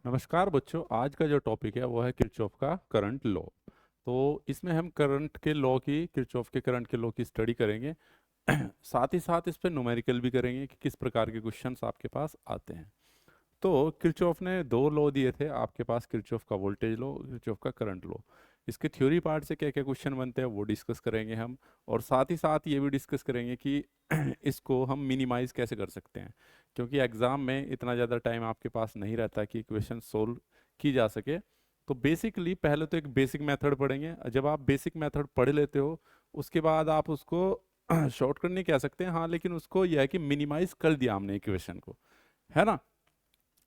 नमस्कार बच्चों, आज का जो टॉपिक है वो है किरचॉफ का करंट लॉ। तो इसमें हम करंट के लॉ की किरचॉफ के करंट के लॉ की स्टडी करेंगे। साथ ही साथ इस पे न्यूमेरिकल भी करेंगे कि किस प्रकार के क्वेश्चंस आपके पास आते हैं। तो किरचॉफ ने दो लॉ दिए थे आपके पास, किरचॉफ का वोल्टेज लॉ, किरचॉफ का करंट लॉ। इसके थ्योरी पार्ट से क्या क्या क्वेश्चन बनते हैं वो डिस्कस करेंगे हम। और साथ ही साथ ये भी डिस्कस करेंगे कि इसको हम मिनिमाइज कैसे कर सकते हैं, क्योंकि एग्जाम में इतना ज़्यादा टाइम आपके पास नहीं रहता कि क्वेश्चन सोल्व की जा सके। तो बेसिकली पहले तो एक बेसिक मेथड पढ़ेंगे। जब आप बेसिक मेथड पढ़ लेते हो उसके बाद आप उसको शॉर्टकट नहीं कह सकते, हाँ, लेकिन उसको यह है कि मिनिमाइज कर दिया हमने इक्वेशन को, है ना।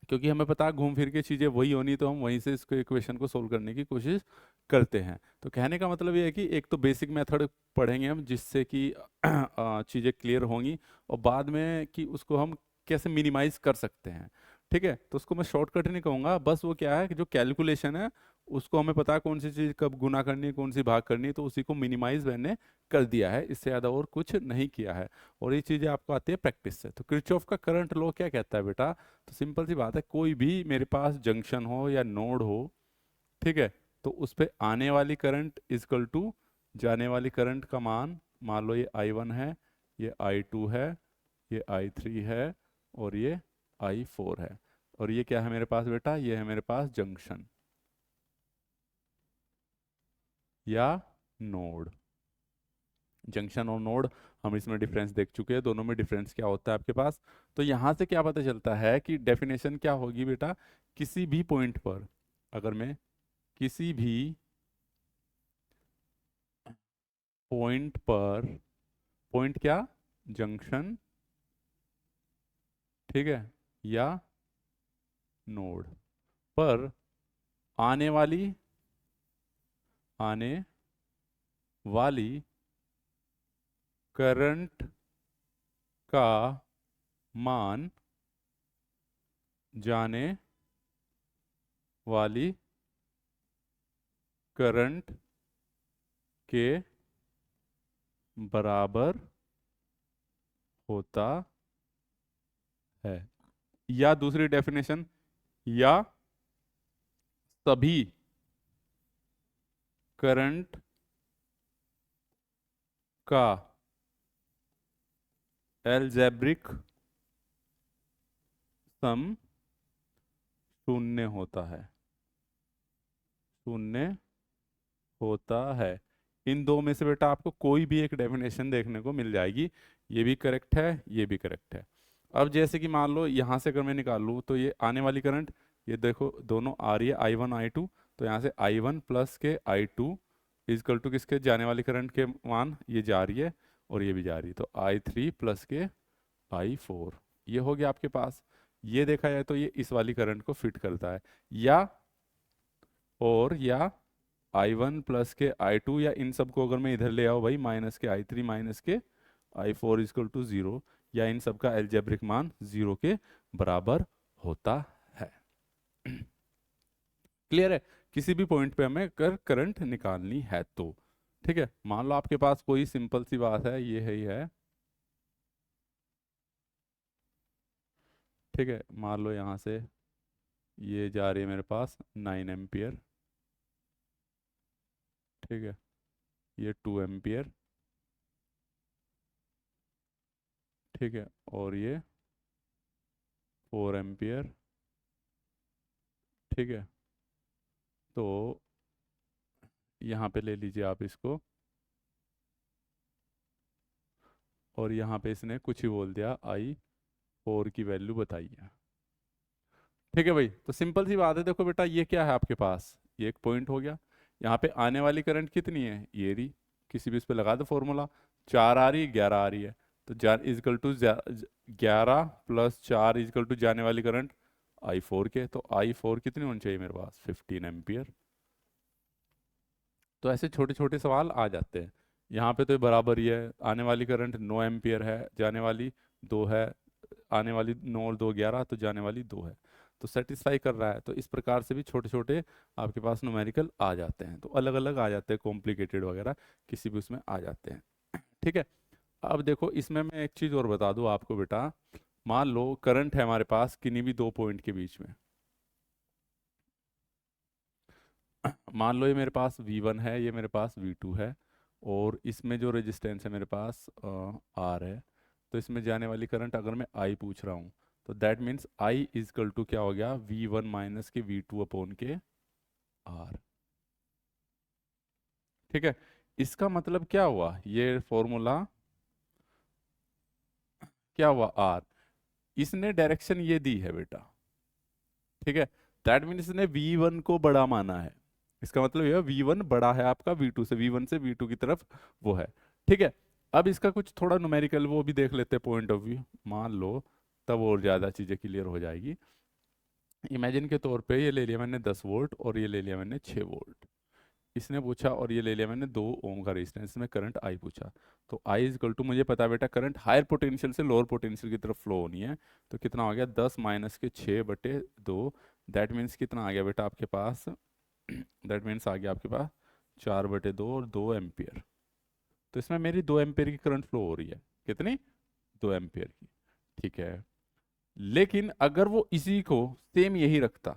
क्योंकि हमें पता है घूम फिर के चीज़ें वही होनी, तो हम वहीं से इसको इक्वेशन को सोल्व करने की कोशिश करते हैं। तो कहने का मतलब ये है कि एक तो बेसिक मेथड पढ़ेंगे हम जिससे कि चीज़ें क्लियर होंगी, और बाद में कि उसको हम कैसे मिनिमाइज कर सकते हैं। ठीक है, तो उसको मैं शॉर्टकट नहीं कहूँगा, बस वो क्या है कि जो कैलकुलेशन है उसको हमें पता है कौन सी चीज़ कब गुना करनी है, कौन सी भाग करनी है, तो उसी को मिनिमाइज मैंने कर दिया है, इससे ज़्यादा और कुछ नहीं किया है। और ये चीज़ें आपको आती है प्रैक्टिस से। तो किरचॉफ का करंट लॉ क्या कहता है बेटा? तो सिंपल सी बात है, कोई भी मेरे पास जंक्शन हो या नोड हो, ठीक है, तो उस पे आने वाली करंट इजकल टू जाने वाली करंट का मान, मान लो ये I1 है, ये I2 है, ये I3 है, और ये I4 है। और ये क्या है मेरे पास बेटा? ये है मेरे पास जंक्शन या नोड। जंक्शन और नोड हम इसमें डिफरेंस देख चुके हैं, दोनों में डिफरेंस क्या होता है आपके पास। तो यहाँ से क्या पता चलता है कि डेफिनेशन क्या होगी बेटा? किसी भी पॉइंट पर, अगर मैं किसी भी पॉइंट पर, पॉइंट क्या, जंक्शन, ठीक है, या नोड पर आने वाली करंट का मान जाने वाली करंट के बराबर होता है। या दूसरी डेफिनेशन, या सभी करंट का एल्जेब्रिक सम शून्य होता है, शून्य होता है। इन दो में से बेटा आपको कोई भी एक डेफिनेशन देखने को मिल जाएगी, ये भी करेक्ट है, ये भी करेक्ट है। अब जैसे कि मान लो यहाँ से अगर मैं निकालूँ तो ये आने वाली करंट, ये देखो दोनों आ रही है I1 I2, तो यहाँ से I1 प्लस के I2 इजकल टू किसके, जाने वाली करंट के मान, ये जा रही है और ये भी जा रही है, तो I3 प्लस के I4, ये हो गया आपके पास। ये देखा जाए तो ये इस वाली करंट को फिट करता है। या और या I1 प्लस के I2, या इन सब को अगर मैं इधर ले आओ भाई, माइनस के I3 माइनस के I4 इजकल टू जीरो, या इन सब का एल्जेब्रिक मान जीरो के बराबर होता है। क्लियर है? किसी भी पॉइंट पे हमें करंट निकालनी है तो, ठीक है। मान लो आपके पास कोई सिंपल सी बात है, ये है, ये है, ठीक है। मान लो यहाँ से ये जा रही है मेरे पास 9 एम्पियर, ठीक है, ये 2 एम्पियर, ठीक है, और ये 4 एम्पियर, ठीक है। तो यहाँ पे ले लीजिए आप इसको, और यहाँ पे इसने कुछ ही बोल दिया, I4 की वैल्यू बताई है, ठीक है भाई। तो सिंपल सी बात है, देखो बेटा ये क्या है आपके पास, ये एक पॉइंट हो गया। यहाँ पे आने वाली करंट कितनी है, ये रही, किसी भी इस पे लगा दो फॉर्मूला, 4 आ रही है, 11 आ रही है, तो जार is equal to 11 plus 4 is equal to जाने वाली करंट I4 के, तो I4 कितनी होनी चाहिए मेरे पास, 15 एम्पियर। तो ऐसे छोटे छोटे सवाल आ जाते हैं। यहाँ पे तो ये बराबर ही है, आने वाली करंट 9 एम्पियर है, जाने वाली 2 है, आने वाली 9 और 2 11, तो जाने वाली 2 है, तो सेटिस्फाई कर रहा है। तो इस प्रकार से भी छोटे छोटे आपके पास न्यूमेरिकल आ जाते हैं, तो अलग अलग आ जाते हैं, कॉम्प्लिकेटेड वगैरह किसी भी उसमें आ जाते हैं, ठीक है। अब देखो इसमें मैं एक चीज़ और बता दूँ आपको बेटा, मान लो करंट है हमारे पास किन्हीं भी दो पॉइंट के बीच में, मान लो ये मेरे पास V1 है, ये मेरे पास V2 है, और इसमें जो रेजिस्टेंस है मेरे पास R है। तो इसमें जाने वाली करंट अगर मैं I पूछ रहा हूँ, तो that means I is equal to क्या हो गया, V1 माइनस के V2 अपॉन के R। ठीक है, इसका मतलब क्या हुआ, ये फॉर्मूला क्या हुआ, R। इसने डायरेक्शन ये दी है बेटा, ठीक है, दैट मीन्स इसने V1 को बड़ा माना है। इसका मतलब यह V1 बड़ा है आपका V2 से, V1 से V2 की तरफ वो है। ठीक है, अब इसका कुछ थोड़ा न्यूमेरिकल वो भी देख लेते हैं, पॉइंट ऑफ व्यू मान लो, तब और ज़्यादा चीज़ें क्लियर हो जाएगी। इमेजिन के तौर पे ये ले लिया मैंने 10 वोल्ट और ये ले लिया मैंने 6 वोल्ट, इसने पूछा, और ये ले लिया मैंने 2 ओम का रेजिस्टेंस में करंट आई पूछा। तो आई इज इक्वल टू, मुझे पता है बेटा करंट हायर पोटेंशियल से लोअर पोटेंशियल की तरफ फ्लो होनी है। तो कितना हो गया, 10 माइनस के 6/2, दैट मीन्स कितना आ गया बेटा आपके पास, दैट मीन्स आ गया आपके पास 4/2 और 2 एम्पियर। तो इसमें मेरी 2 एम्पियर की करंट फ्लो हो रही है, कितनी, 2 एम्पियर की। ठीक है, लेकिन अगर वो इसी को सेम यही रखता,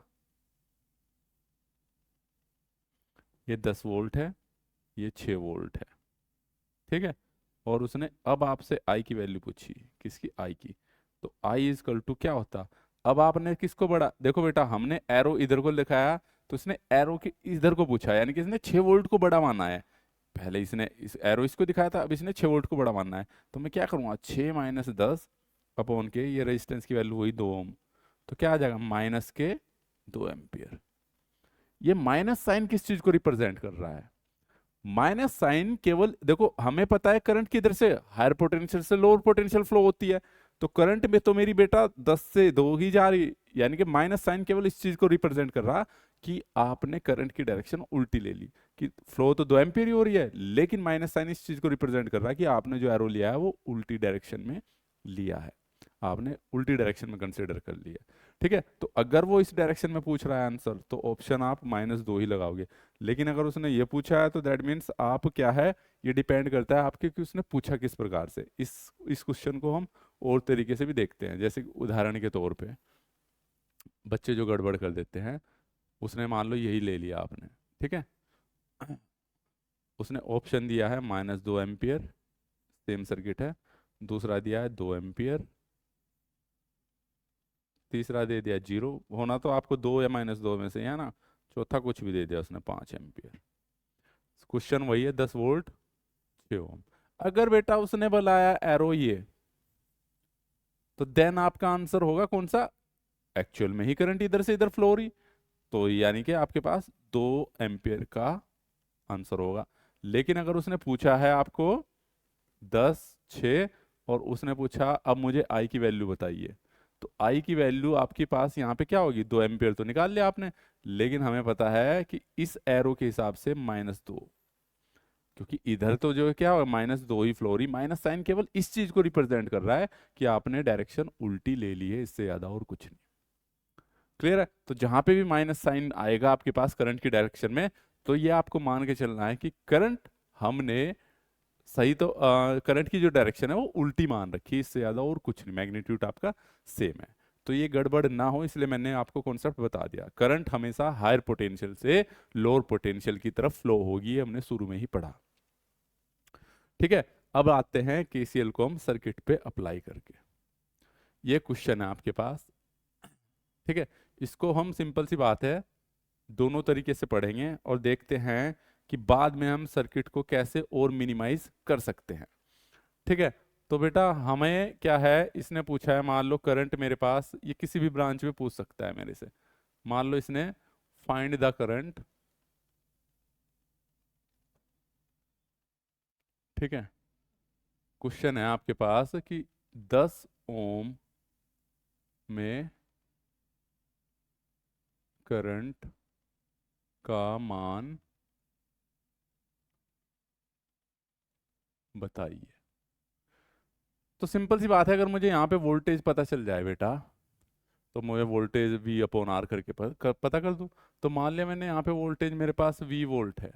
ये 10 वोल्ट है, ये 6 वोल्ट है, ठीक है, और उसने अब आपसे आई की वैल्यू पूछी, किसकी, आई की। तो आई इज इक्वल टू क्या होता, अब आपने किसको बड़ा, देखो बेटा हमने एरो इधर को लिखाया, तो इसने एरो के इधर को पूछा, यानी कि इसने 6 वोल्ट को बड़ा माना है। पहले इसने इस एरो इसको दिखाया था, अब इसने 6 वोल्ट को बड़ा मानना है। तो मैं क्या करूँगा, 6 माइनस 10 अपॉन के, ये रेजिस्टेंस की वैल्यू हुई 2 ओम, तो क्या आ जाएगा, माइनस के 2 एम्पियर। ये माइनस साइन किस चीज को रिप्रेजेंट कर रहा है, माइनस साइन केवल देखो, हमें पता है करंट किधर से, हायर पोटेंशियल से लोअर पोटेंशियल फ्लो होती है। तो करंट में तो मेरी बेटा 10 से 2 ही जा रही, यानी कि माइनस साइन केवल इस चीज को रिप्रेजेंट कर रहा कि आपने करंट की डायरेक्शन उल्टी ले ली, कि फ्लो तो 2 एम्पियर ही हो रही है, लेकिन माइनस साइन इस चीज को रिप्रेजेंट कर रहा है कि आपने जो एरो लिया है वो उल्टी डायरेक्शन में लिया है, आपने उल्टी डायरेक्शन में कंसिडर कर लिया। ठीक है, तो अगर वो इस डायरेक्शन में पूछ रहा है आंसर, तो ऑप्शन आप -2 ही लगाओगे। लेकिन अगर उसने ये पूछा है, तो दैट मीन्स आप क्या है, ये डिपेंड करता है आपके कि उसने पूछा किस प्रकार से। इस क्वेश्चन को हम और तरीके से भी देखते हैं, जैसे उदाहरण के तौर पे बच्चे जो गड़बड़ कर देते हैं, उसने मान लो यही ले लिया आपने, ठीक है, उसने ऑप्शन दिया है -2 एम्पियर, सेम सर्किट है, दूसरा दिया है 2 एम्पियर, तीसरा दे दिया 0, होना तो आपको 2 या -2 में से है ना, चौथा कुछ भी दे दिया उसने 5 एम्पियर। क्वेश्चन वही है, 10 वोल्ट 6 ओम। अगर बेटा उसने बनाया एरो ये, तो देन आपका आंसर होगा कौन सा, एक्चुअल में ही करंट इधर से इधर फ्लो हो रही, तो यानी कि आपके पास 2 एम्पियर का आंसर होगा। लेकिन अगर उसने पूछा है आपको 10 6, और उसने पूछा अब मुझे आई की वैल्यू बताइए, तो आई की वैल्यू आपके पास यहाँ पे क्या होगी, 2 एम्पियर तो निकाल लिया आपने, लेकिन हमें पता है कि इस एरो के हिसाब से -2, क्योंकि इधर तो जो है क्या होगा, -2 ही फ्लो रही, माइनस साइन केवल इस चीज को रिप्रेजेंट कर रहा है कि आपने डायरेक्शन उल्टी ले ली है, इससे ज्यादा और कुछ नहीं। क्लियर है, तो जहां पे भी माइनस साइन आएगा आपके पास करंट की डायरेक्शन में, तो ये आपको मान के चलना है कि करंट हमने सही, तो करंट की जो डायरेक्शन है वो उल्टी मान रखी है, इससे ज्यादा और कुछ नहीं, मैग्नीट्यूड आपका सेम है। तो ये गड़बड़ ना हो इसलिए मैंने आपको कॉन्सेप्ट बता दिया, करंट हमेशा हायर पोटेंशियल से लोअर पोटेंशियल की तरफ फ्लो होगी, हमने शुरू में ही पढ़ा। ठीक है, अब आते हैं केसीएल को हम सर्किट पे अप्लाई करके। ये क्वेश्चन है आपके पास, ठीक है, इसको हम सिंपल सी बात है दोनों तरीके से पढ़ेंगे और देखते हैं कि बाद में हम सर्किट को कैसे और मिनिमाइज कर सकते हैं। ठीक है, तो बेटा हमें क्या है, इसने पूछा है, मान लो करंट मेरे पास, ये किसी भी ब्रांच में पूछ सकता है मेरे से, मान लो इसने फाइंड द करंट, ठीक है, क्वेश्चन है आपके पास कि 10 ओम में करंट का मान बताइए। तो सिंपल सी बात है, अगर मुझे यहाँ पे वोल्टेज पता चल जाए बेटा, तो मुझे वोल्टेज V/R करके पता कर दूँ। तो मान लिया मैंने यहाँ पे वोल्टेज मेरे पास V वोल्ट है,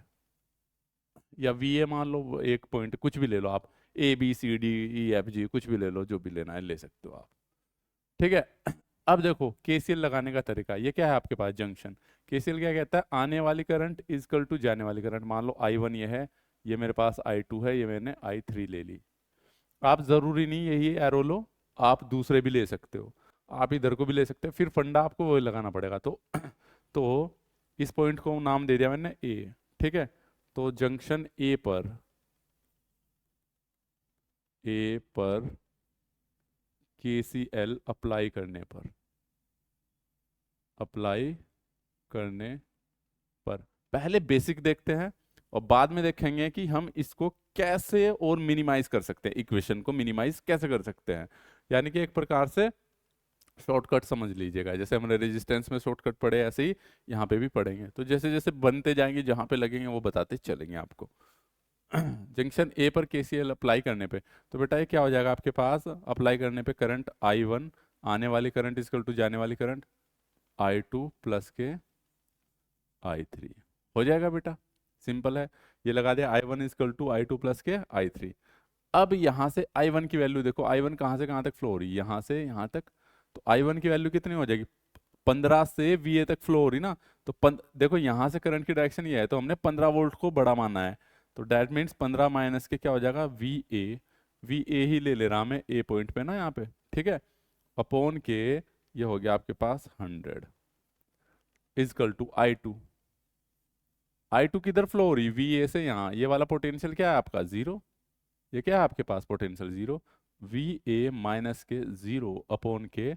या VA मान लो, एक पॉइंट कुछ भी ले लो आप, ABCDEFG कुछ भी ले लो, जो भी लेना है ले सकते हो आप। ठीक है, अब देखो केसीएल लगाने का तरीका, ये क्या है आपके पास जंक्शन। केसीएल क्या कहता है, आने वाली करंट इजकल टू जाने वाली करंट। मान लो I1 ये है, ये मेरे पास I2 है, ये मैंने I3 ले ली। आप जरूरी नहीं यही एरो लो, आप दूसरे भी ले सकते हो, आप इधर को भी ले सकते हो, फिर फंडा आपको वही लगाना पड़ेगा। तो तो इस पॉइंट को नाम दे दिया मैंने ए, ठीक है। तो जंक्शन ए पर केसीएल अप्लाई करने पर पहले बेसिक देखते हैं, और बाद में देखेंगे कि हम इसको कैसे और मिनिमाइज कर सकते हैं, इक्वेशन को मिनिमाइज कैसे कर सकते हैं। यानी कि एक प्रकार से शॉर्टकट समझ लीजिएगा, जैसे हमने रेजिस्टेंस में शॉर्टकट पढ़े ऐसे ही यहाँ पे भी पढ़ेंगे। तो जैसे जैसे बनते जाएंगे जहाँ पे लगेंगे वो बताते चलेंगे आपको। जंक्शन ए पर केसीएल अप्लाई करने पे, तो बेटा ये क्या हो जाएगा आपके पास, अप्लाई करने पे करंट I1, आने वाली करंट इक्वल टू जाने वाली करंट I2 प्लस के I3 हो जाएगा बेटा, सिंपल है। ये लगा दिया I1 equal to I2 plus के I3। अब यहाँ से I1 की वैल्यू देखो, I1 कहाँ से कहाँ तक फ्लो हो रही है, यहाँ से यहाँ तक। तो I1 की वैल्यू कितनी हो जाएगी, 15 से VA तक फ्लो हो रही ना। तो देखो यहाँ से करंट की डायरेक्शन ये है, तो हमने 15 वोल्ट को बड़ा माना है। तो डैट मीन्स 15 माइनस के क्या हो जाएगा VA ही ले ले रहा मैं ए पॉइंट पे ना यहाँ पे, ठीक है। अपॉन के ये हो गया आपके पास 100 इजकल टू I2 किधर फ्लो हो रही, VA से यहाँ। ये वाला पोटेंशियल क्या है आपका, जीरो। ये क्या है आपके पास पोटेंशियल जीरो, VA माइनस के 0 अपॉन के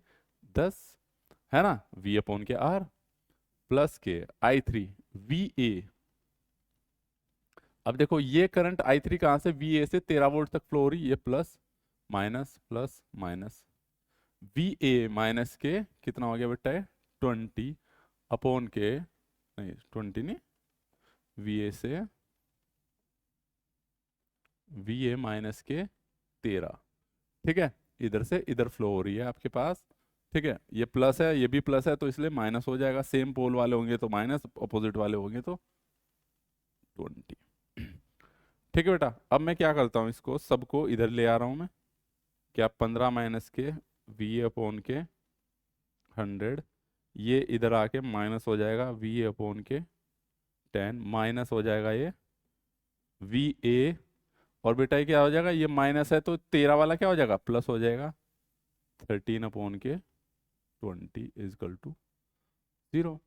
10 है ना, V अपॉन के R प्लस के I3 VA। अब देखो ये करंट I3 कहाँ से, VA से 13 वोल्ट तक फ्लो हो रही, ये प्लस माइनस VA माइनस के कितना हो गया बेटा, 20 अपॉन के, नहीं 20 नहीं, VA से VA माइनस के 13, ठीक है। इधर से इधर फ्लो हो रही है आपके पास, ठीक है। ये प्लस है, ये भी प्लस है, तो इसलिए माइनस हो जाएगा। सेम पोल वाले होंगे तो माइनस, अपोजिट वाले होंगे तो 20, ठीक है बेटा। अब मैं क्या करता हूँ, इसको सबको इधर ले आ रहा हूँ मैं, क्या 15 माइनस के VA अपॉन के 100, ये इधर आके माइनस हो जाएगा VA अपॉन के 10, माइनस हो जाएगा ये VA। और बेटा ये क्या हो जाएगा, ये माइनस है तो 13 वाला क्या हो जाएगा, प्लस हो जाएगा 13 अपॉन के 20 इजकल टू 0।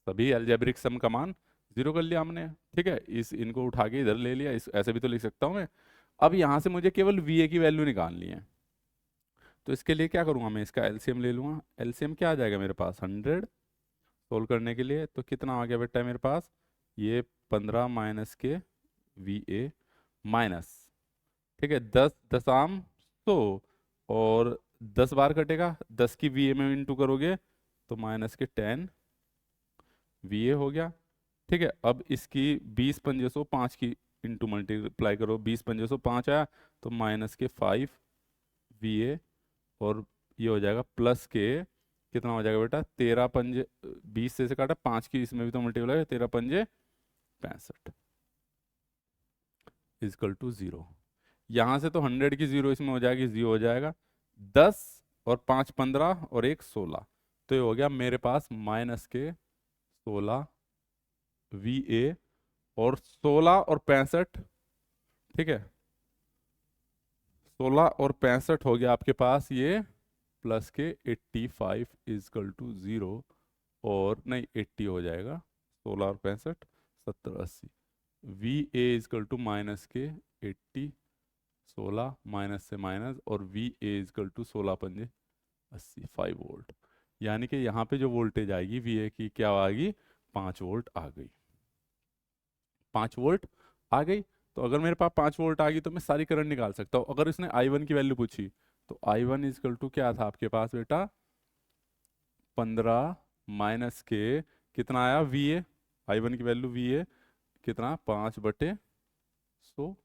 सभी अलजेब्रिक सम का मान 0 कर लिया हमने, ठीक है। इनको उठा के इधर ले लिया, ऐसे भी तो लिख सकता हूँ मैं। अब यहाँ से मुझे केवल VA की वैल्यू निकालनी है, तो इसके लिए क्या करूँगा, मैं इसका एलसीएम ले लूँगा। एलसीएम क्या आ जाएगा मेरे पास, 100 सोल्व करने के लिए। तो कितना आ गया बेटा मेरे पास, ये 15 माइनस के VA माइनस, ठीक है, 10 दशाम 100, और 10 बार कटेगा, 10 की VA में इंटू करोगे तो माइनस के 10 VA हो गया, ठीक है। अब इसकी 20 पंजे 100, 5 की इंटू मल्टीप्लाई करो, 20 पंजे 100, 5 आया, तो माइनस के 5 VA, और ये हो जाएगा प्लस के कितना हो जाएगा बेटा, 13 पंजे 20 से काटा, 5 की इसमें भी तो मल्टीप्लाई, 13 पंजे 65 इजकल टू 0। यहाँ से तो 100 की 0 इसमें हो जाएगी, 0 हो जाएगा, 10 और 5 15 और 1 16, तो ये हो गया मेरे पास माइनस के 16 VA, और 16 और 65, ठीक है, 16 और 65 हो गया आपके पास ये, प्लस के 85 इजकल टू 0, और नहीं 80 हो जाएगा, 16 और 65 70 80, VA इजकल टू माइनस के 80, 16 माइनस से माइनस, और VA इजकल टू 16 पंजे 80, 5 वोल्ट। यानी कि यहाँ पे जो वोल्टेज आएगी VA की क्या आएगी, 5 वोल्ट आ गई, 5 वोल्ट आ गई। तो अगर मेरे पास 5 वोल्ट आ गई तो मैं सारी करंट निकाल सकता हूँ। अगर इसने I1 की वैल्यू पूछी, तो I1 इजकल टू क्या था आपके पास बेटा, 15 माइनस के कितना आया VA, I1 की वैल्यू VA कितना, 5/100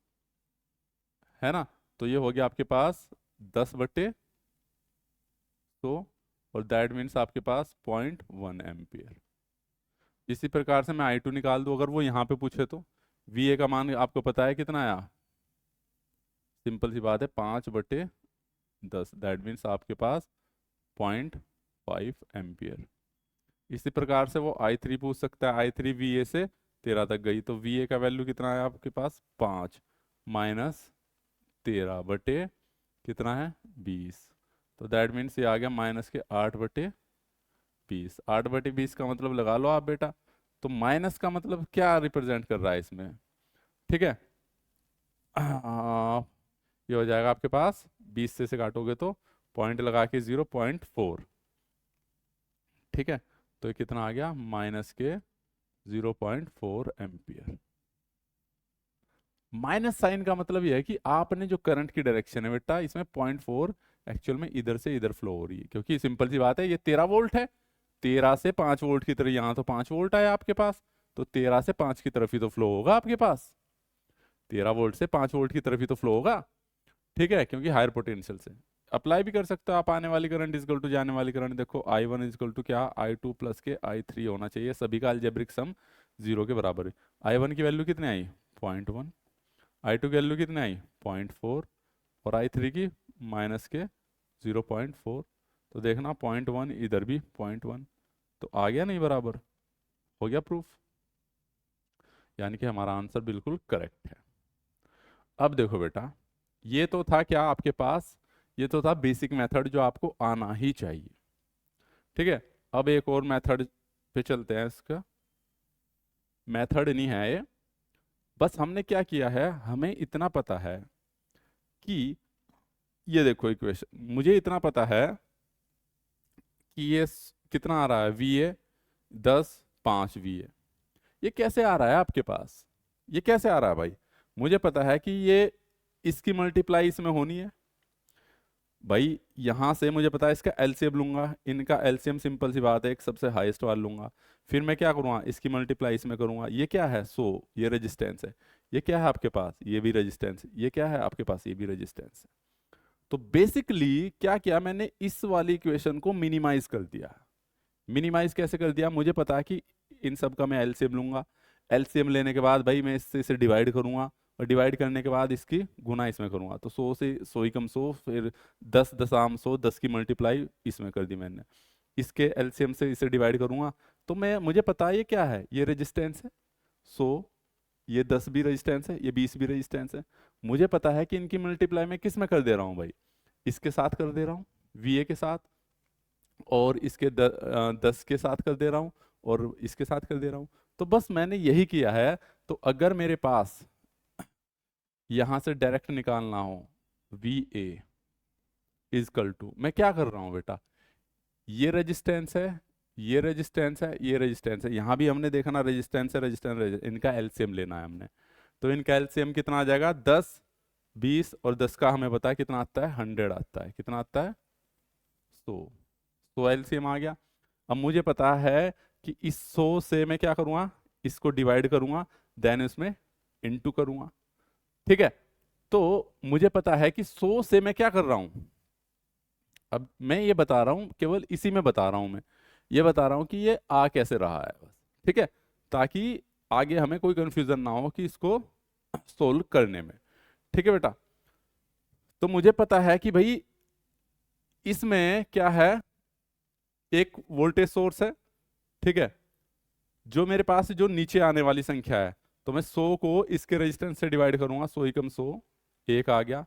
है ना। तो ये हो गया आपके पास 10/100, और दैट मीन्स आपके पास 0.1 एम्पियर। इसी प्रकार से मैं I2 निकाल दूं, अगर वो यहाँ पे पूछे तो। VA का मान आपको पता है कितना आया, सिंपल सी बात है, 5/10, दैट मीन्स आपके पास 0.5 5 एम्पियर। इसी प्रकार से वो I3 पूछ सकता है, I3 VA से 13 तक गई, तो VA का वैल्यू कितना है आपके पास 5 माइनस 13 बटे कितना है 20, तो दैट मीन्स ये आ गया माइनस के 8 बटे 20। 8 बटे 20 का मतलब लगा लो आप बेटा, तो माइनस का मतलब क्या रिप्रेजेंट कर रहा है इसमें, ठीक है। ये हो जाएगा आपके पास 20 से काटोगे तो पॉइंट लगा के 0.4, ठीक है। तो ये कितना आ गया माइनस के 0.4 एम्पियर। माइनस साइन का मतलब यह है कि आपने जो करंट की डायरेक्शन है बेटा, इसमें 0.4 एक्चुअल में इधर से इधर फ्लो हो रही है, क्योंकि सिंपल सी बात है, ये 13 वोल्ट है, 13 से 5 वोल्ट की तरफ, यहाँ तो 5 वोल्ट आया आपके पास, तो 13 से 5 की तरफ ही तो फ्लो होगा आपके पास, 13 वोल्ट से 5 वोल्ट की तरफ ही तो फ्लो होगा, ठीक है, क्योंकि हायर पोटेंशियल से। अप्लाई भी कर सकते हो आप, आने वाली करंट इजकल टू जाने वाली करंट, देखो I1 इजकल टू क्या I2 प्लस के I3 होना चाहिए, सभी का अलजेब्रिक सम 0 के बराबर है। I1 की वैल्यू कितने आई 0.1, I2 की वैल्यू कितने आई 0.4 और I3 की माइनस के 0.4, तो देखना 0.1 इधर भी 0.1, तो आ गया नहीं बराबर, हो गया प्रूफ, यानी कि हमारा आंसर बिल्कुल करेक्ट है। अब देखो बेटा, ये तो था क्या आपके पास, ये तो था बेसिक मेथड जो आपको आना ही चाहिए, ठीक है। अब एक और मेथड पे चलते हैं, इसका मेथड नहीं है ये, बस हमने क्या किया है, हमें इतना पता है कि ये देखो इक्वेशन, मुझे इतना पता है कि ये कितना आ रहा है VA 10 5 VA, ये कैसे आ रहा है आपके पास, ये कैसे आ रहा है भाई, मुझे पता है कि ये इसकी मल्टीप्लाई इसमें होनी है भाई, यहां से मुझे पता है इसका एलसीएम लूंगा, इनका एलसीएम सिंपल सी बात है, एक सबसे हाईएस्ट वाला लूंगा, फिर मैं क्या करूंगा इसकी मल्टीप्लाई इसमें करूंगा, ये क्या है 100, ये रेजिस्टेंस है, ये क्या है आपके पास ये भी रेजिस्टेंस, ये क्या है आपके पास ये भी रेजिस्टेंस है। तो बेसिकली क्या किया मैंने, इस वाली इक्वेशन को मिनिमाइज कर दिया। मिनिमाइज कैसे कर दिया, मुझे पता है कि इन सब का मैं एलसीएम लूंगा, एलसीएम लेने के बाद भाई मैं इससे इसे डिवाइड करूंगा, और डिवाइड करने के बाद इसकी गुना इसमें करूंगा, तो 100 से 100 ही कम 100, फिर 10 दशाम 100, 10 की मल्टीप्लाई इसमें कर दी मैंने, इसके एलसीएम से इसे डिवाइड करूंगा, तो मैं मुझे पता है ये क्या है, ये रेजिस्टेंस है 100, ये 10 भी रेजिस्टेंस है, ये 20 भी रेजिस्टेंस है, मुझे पता है कि इनकी मल्टीप्लाई मैं किस में कर दे रहा हूँ भाई, इसके साथ कर दे रहा हूँ VA के साथ, और इसके 10 के साथ कर दे रहा हूँ, और इसके साथ कर दे रहा हूँ, तो बस मैंने यही किया है। तो अगर मेरे पास यहां से डायरेक्ट निकालना हो VA इजकल टू, मैं क्या कर रहा हूं बेटा, ये रेजिस्टेंस है, ये रेजिस्टेंस है, ये रेजिस्टेंस है, यहां भी हमने देखा ना रेजिस्टेंस है, रेजिस्टेंस, इनका एलसीएम लेना है हमने, तो इनका एलसीएम कितना आ जाएगा 10 20, और 10 का हमें पता है कितना आता है 100 आता है, कितना आता है 100 एलसीएम आ गया। अब मुझे पता है कि इस 100 से मैं क्या करूंगा, इसको डिवाइड करूंगा, देन इसमें इनटू करूंगा, ठीक है। तो मुझे पता है कि 100 से मैं क्या कर रहा हूं, अब मैं ये बता रहा हूं, केवल इसी में बता रहा हूं, मैं ये बता रहा हूं कि ये आ कैसे रहा है बस, ठीक है, ताकि आगे हमें कोई कंफ्यूजन ना हो कि इसको सोल्व करने में, ठीक है बेटा। तो मुझे पता है कि भाई इसमें क्या है, एक वोल्टेज सोर्स है, ठीक है, जो मेरे पास जो नीचे आने वाली संख्या है, तो मैं 100 को इसके रेजिस्टेंस से डिवाइड करूंगा, 100 ही कम 100 एक आ गया,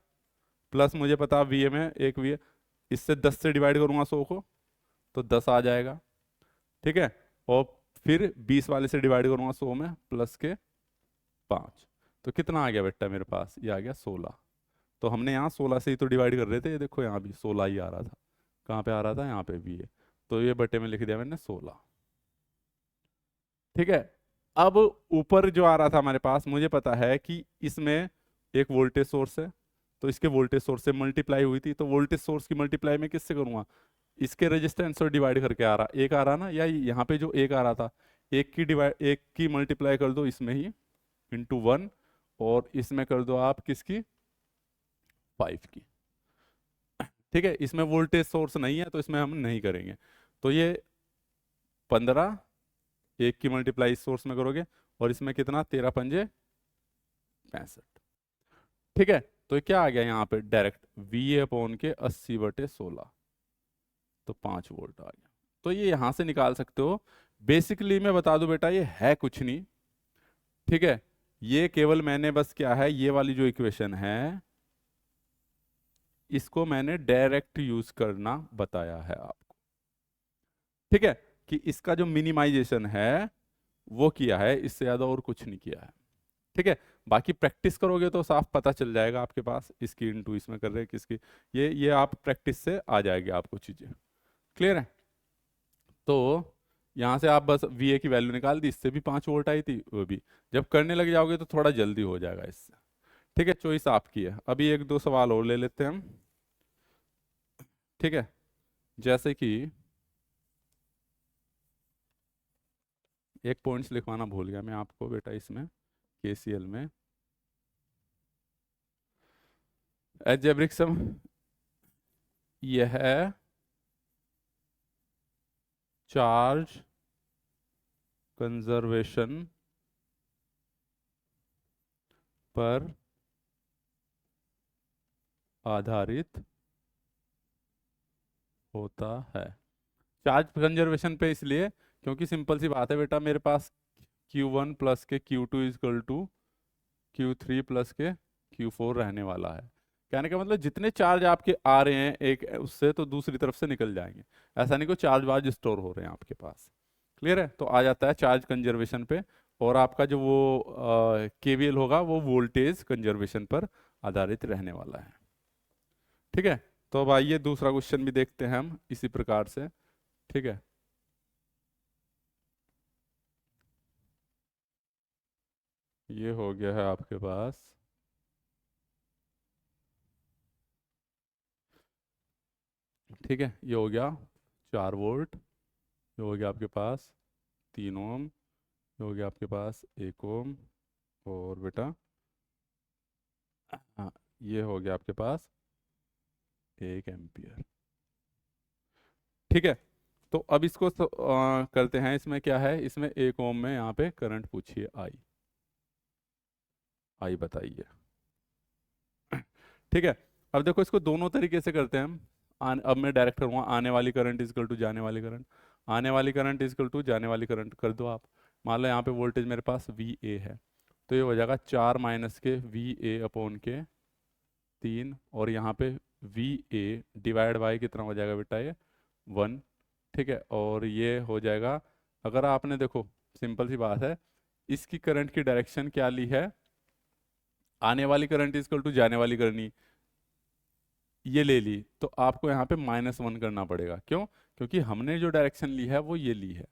प्लस मुझे पता VA में एक VA, इससे 10 से डिवाइड करूंगा 100 को, तो 10 आ जाएगा, ठीक है, और फिर 20 वाले से डिवाइड करूंगा 100 में प्लस के 5, तो कितना आ गया बेटा मेरे पास, ये आ गया 16। तो हमने यहाँ 16 से ही तो डिवाइड कर रहे थे, ये देखो यहाँ भी 16 ही आ रहा था, कहाँ पे आ रहा था यहाँ पे भी है, तो ये बटे में लिख दिया मैंने 16, ठीक है। अब ऊपर जो आ रहा था हमारे पास, मुझे पता है कि इसमें एक वोल्टेज सोर्स है, तो इसके वोल्टेज सोर्स से मल्टीप्लाई हुई थी, तो वोल्टेज सोर्स की मल्टीप्लाई में किससे करूंगा, इसके रेजिस्टेंस से डिवाइड करके आ रहा, एक आ रहा ना, या यहाँ पे जो एक आ रहा था, एक की मल्टीप्लाई कर दो इसमें ही इंटू 1, और इसमें कर दो आप किसकी 5 की, ठीक है। इसमें वोल्टेज सोर्स नहीं है तो इसमें हम नहीं करेंगे, तो ये 15, एक की मल्टीप्लाई इस सोर्स में करोगे, और इसमें कितना 13 पंजे 65, ठीक है। तो ये क्या आ गया यहाँ पे डायरेक्ट VA अपॉन के 80/16, तो 5 वोल्ट आ गया। तो ये यहां से निकाल सकते हो। बेसिकली मैं बता दूं बेटा, ये है कुछ नहीं, ठीक है। ये केवल मैंने बस क्या है, ये वाली जो इक्वेशन है इसको मैंने डायरेक्ट यूज करना बताया है आपको, ठीक है। कि इसका जो मिनिमाइजेशन है वो किया है, इससे ज्यादा और कुछ नहीं किया है, ठीक है। बाकी प्रैक्टिस करोगे तो साफ पता चल जाएगा आपके पास, इसकी इनटू इसमें कर रहे हैं किसकी, ये आप प्रैक्टिस से आ जाएगी आपको चीजें, क्लियर है। तो यहाँ से आप बस वी ए की वैल्यू निकाल दी, इससे भी 5 वोल्ट आई थी, वो भी जब करने लग जाओगे तो थोड़ा जल्दी हो जाएगा इससे, ठीक है। चॉइस आपकी है। अभी एक दो सवाल और ले लेते हैं हम, ठीक है। जैसे कि एक पॉइंट्स लिखवाना भूल गया मैं आपको बेटा, इसमें केसीएल में अलजेब्रिक सम, यह है चार्ज कंजर्वेशन पर आधारित होता है। चार्ज कंजर्वेशन पे इसलिए क्योंकि सिंपल सी बात है बेटा, मेरे पास Q1 प्लस के Q2 is equal to Q3 plus के Q4 रहने वाला है। कहने का मतलब जितने चार्ज आपके आ रहे हैं एक उससे, तो दूसरी तरफ से निकल जाएंगे। ऐसा नहीं कोई चार्ज वार्ज स्टोर हो रहे हैं आपके पास, क्लियर है। तो आ जाता है चार्ज कंजर्वेशन पे, और आपका जो वो केवीएल होगा वो वोल्टेज कंजर्वेशन पर आधारित रहने वाला है, ठीक है। तो अब आइए दूसरा क्वेश्चन भी देखते हैं हम इसी प्रकार से, ठीक है। ये हो गया है आपके पास, ठीक है। ये हो गया 4 वोल्ट, ये हो गया आपके पास 3 ओम, ये हो गया आपके पास 1 ओम, और बेटा हाँ, ये हो गया आपके पास 1 एम्पियर, ठीक है। तो अब इसको करते हैं। इसमें क्या है, इसमें 1 ओम में यहाँ पे करंट पूछिए, आई आई बताइए, ठीक है। अब देखो इसको दोनों तरीके से करते हैं हम। अब मैं डायरेक्ट करूँगा, आने वाली करंट इजकल टू जाने वाली करंट, आने वाली करंट इजकल टू जाने वाली करंट कर दो आप। मान लो यहाँ पे वोल्टेज मेरे पास वी ए है, तो ये हो जाएगा 4 माइनस के वी ए अपॉन के 3, और यहाँ पे वी ए डिवाइड बाई कितना हो जाएगा बेटा, ये 1, ठीक है। और ये हो जाएगा, अगर आपने देखो सिंपल सी बात है, इसकी करंट की डायरेक्शन क्या ली है, आने वाली करंट इजकल टू जाने वाली करनी, ये ले ली, तो आपको यहाँ पे -1 करना पड़ेगा। क्यों? क्योंकि हमने जो डायरेक्शन ली है वो ये ली है,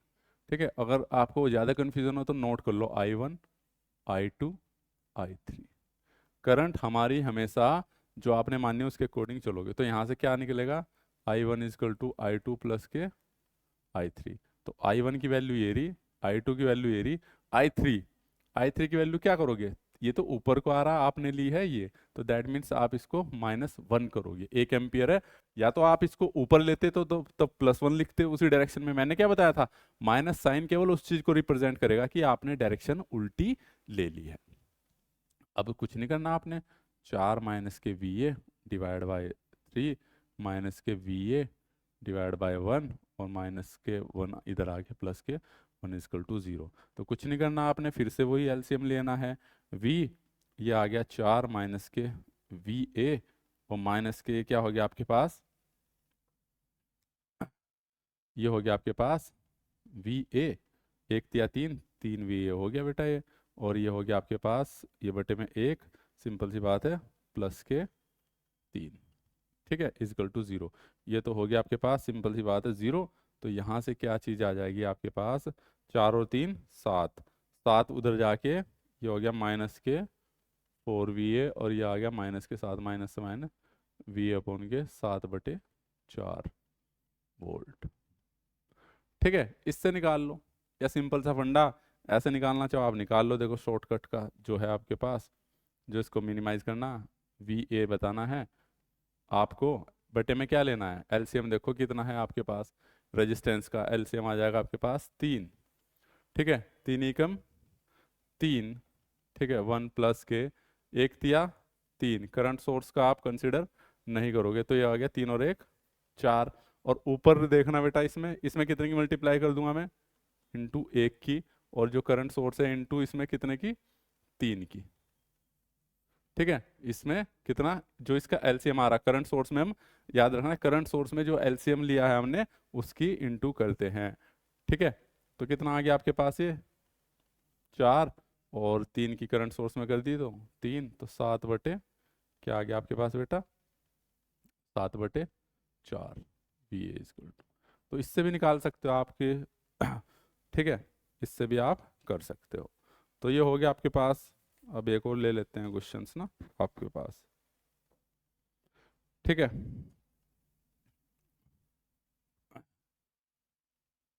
ठीक है। अगर आपको ज़्यादा कन्फ्यूजन हो तो नोट कर लो, I1 I2 I3। करंट हमारी हमेशा जो आपने मानी है उसके अकॉर्डिंग चलोगे, तो यहाँ से क्या निकलेगा, I1 is equal to I2 plus के I3। तो I1 की वैल्यू ये रही, I2 की वैल्यू ये रही, I3 की वैल्यू क्या करोगे, ये तो ऊपर को आ रहा आपने ली है ये, तो दैट मीन्स आप इसको -1 करोगे। 1 एम्पियर है, या तो आप इसको ऊपर लेते तो तब +1 लिखते उसी डायरेक्शन में। मैंने क्या बताया था, माइनस साइन केवल उस चीज को रिप्रेजेंट करेगा कि आपने डायरेक्शन उल्टी ले ली है। अब कुछ नहीं करना आपने, 4 माइनस के V A divide by 3 minus के वी ए डिवाइड बाई 1, और माइनस के 1 इधर आके प्लस के 1 इजकल टू 0। तो कुछ नहीं करना आपने, फिर से वही एलसीएम लेना है। v ये आ गया 4 माइनस के वी ए, और माइनस के क्या हो गया आपके पास, ये हो गया आपके पास वी ए, 1 3 वी ए हो गया बेटा ये, और ये हो गया आपके पास ये बटे में 1, सिंपल सी बात है, प्लस के 3, ठीक है, इजकल टू 0। ये तो हो गया आपके पास, सिंपल सी बात है 0। तो यहाँ से क्या चीज़ आ जाएगी आपके पास, 4 और 3 7, 7 उधर जाके ये हो गया माइनस के 4 वी ए, और ये आ गया माइनस के 7, माइनस से माइनस वी ए अपॉन के 7/4 वोल्ट, ठीक है। इससे निकाल लो, या सिंपल सा फंडा ऐसे निकालना चाहो आप निकाल लो। देखो शॉर्टकट का जो है आपके पास, जो इसको मिनिमाइज करना, वी ए बताना है आपको, बटे में क्या लेना है, एलसीएम देखो कितना है आपके पास, रेजिस्टेंस का एलसीएम आ जाएगा आपके पास 3, ठीक है। 3 एकम 3, ठीक है, 1 प्लस के 1 तिया 3, करंट सोर्स का आप कंसिडर नहीं करोगे, तो ये आ गया 3 और 1 4, और ऊपर देखना बेटा, इसमें इसमें कितने की मल्टीप्लाई कर दूंगा मैं, इंटू 1 की, और जो करंट सोर्स है इंटू इसमें कितने की, 3 की। ठीक है, इसमें कितना, जो इसका एलसीएम आ रहा करंट सोर्स में, हम याद रखना करंट सोर्स में जो एलसीएम लिया है हमने उसकी इंटू करते हैं। ठीक है, तो कितना आ गया आपके पास ये 4, और 3 की करंट सोर्स में कर दी तो 3, तो 7 बटे, क्या आ गया आपके पास बेटा, 7/4 वी ए इज, तो इससे भी निकाल सकते हो आपके ठीक है, इससे भी आप कर सकते हो। तो ये हो गया आपके पास। अब एक और ले लेते हैं क्वेश्चंस ना आपके पास। ठीक है,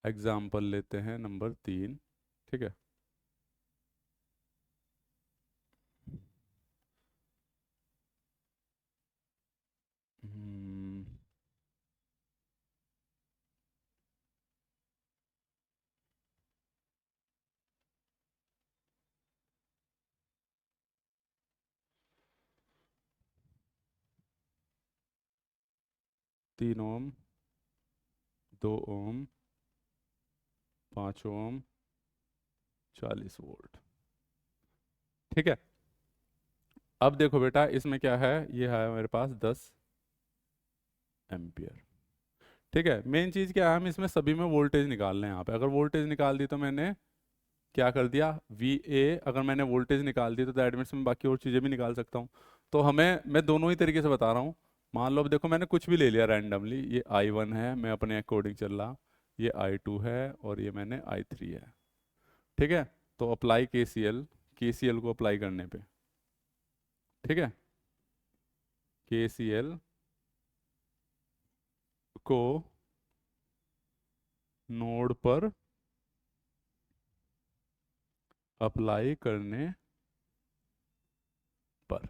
एग्जाम्पल लेते हैं नंबर 3। ठीक है, हम्म, 3 ओम, 2 ओम, 5 ओम, 40 वोल्ट। ठीक है, अब देखो बेटा इसमें क्या है, ये है मेरे पास 10 एम्पियर। ठीक है, मेन चीज़ क्या है, हम इसमें सभी में वोल्टेज निकाल रहे हैं। यहाँ पे अगर वोल्टेज निकाल दी तो मैंने क्या कर दिया, वी ए, अगर मैंने वोल्टेज निकाल दी तो दैट मीन्स मैं बाकी और चीज़ें भी निकाल सकता हूँ। तो हमें, मैं दोनों ही तरीके से बता रहा हूँ। मान लो अब देखो मैंने कुछ भी ले लिया रैंडमली, ये I1 है, मैं अपने अकॉर्डिंग चल रहा, ये I2 है, और ये मैंने I3 है। ठीक है, तो अप्लाई KCL, KCL को अप्लाई करने पे, ठीक है, KCL को नोड पर अप्लाई करने पर,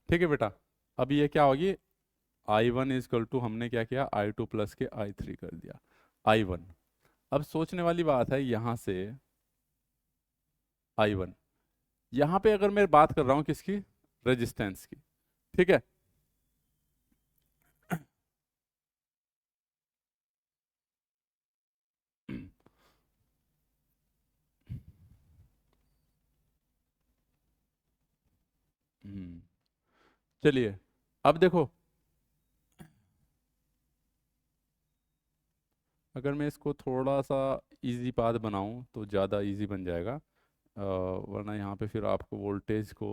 ठीक है बेटा, अब ये क्या होगी, I1 इजकल टू, हमने क्या किया, I2 प्लस के I3 कर दिया, I1। अब सोचने वाली बात है यहाँ से, I1, यहाँ पे अगर मैं बात कर रहा हूँ किसकी, रेजिस्टेंस की। ठीक है, हम्म, चलिए अब देखो, अगर मैं इसको थोड़ा सा इजी पाथ बनाऊं तो ज़्यादा इजी बन जाएगा, वरना यहाँ पे फिर आपको वोल्टेज को